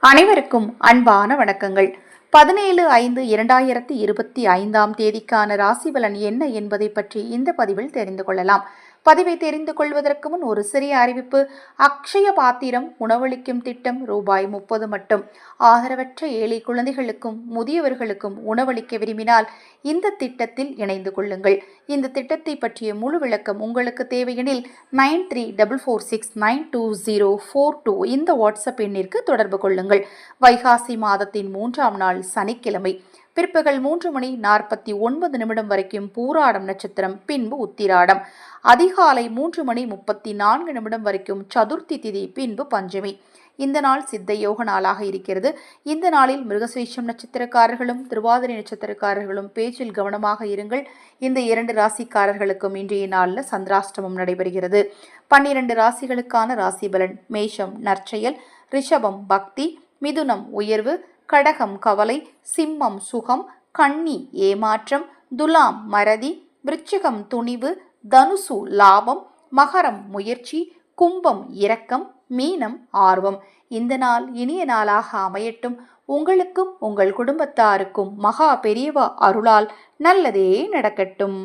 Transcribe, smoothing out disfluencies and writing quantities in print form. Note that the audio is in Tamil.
அனைவருக்கும் அன்பான வணக்கங்கள். 17/5/2025 தேதிக்கான ராசி பலன் என்ன என்பதை பற்றி இந்த பதிவில் தெரிந்து கொள்ளலாம். பதிவை தெரிந்து கொள்வதற்கு முன் ஒரு சிறிய அறிவிப்பு. அக்ஷய பாத்திரம் உணவளிக்கும் திட்டம் ரூபாய் 30 மட்டும். ஆதரவற்ற ஏழை குழந்தைகளுக்கும் முதியவர்களுக்கும் உணவளிக்க விரும்பினால் இந்த திட்டத்தில் இணைந்து கொள்ளுங்கள். இந்த திட்டத்தை பற்றிய முழு விளக்கம் உங்களுக்கு தேவையெனில் 9346920442 இந்த வாட்ஸ்அப் எண்ணிற்கு தொடர்பு கொள்ளுங்கள். வைகாசி மாதத்தின் 3ஆம் நாள் சனிக்கிழமை பிற்பகல் 3:49 வரைக்கும் பூராடம் நட்சத்திரம், பின்பு உத்திராடம். அதிகாலை 3:34 வரைக்கும் சதுர்த்தி திதி, பின்பு பஞ்சமி. இந்த நாள் சித்த யோக நாளாக இருக்கிறது. இந்த நாளில் மிருகசீரிஷம் நட்சத்திரக்காரர்களும் திருவாதிரை நட்சத்திரக்காரர்களும் பேச்சில் கவனமாக இருங்கள். இந்த 2 ராசிக்காரர்களுக்கும் இன்றைய நாளில் சந்திராஷ்டமம் நடைபெறுகிறது. 12 ராசிகளுக்கான ராசி பலன். மேஷம் நற்செயல், ரிஷபம் பக்தி, மிதுனம் உயர்வு, கடகம் கவலை, சிம்மம் சுகம், கன்னி ஏமாற்றம், துலாம் மறதி, விருச்சிகம் துணிவு, தனுசு லாபம், மகரம் முயற்சி, கும்பம் இரக்கம், மீனம் ஆர்வம். இந்த நாள் இனிய நாளாக அமையட்டும். உங்களுக்கும் உங்கள் குடும்பத்தாருக்கும் மகா பெரியவா அருளால் நல்லதே நடக்கட்டும்.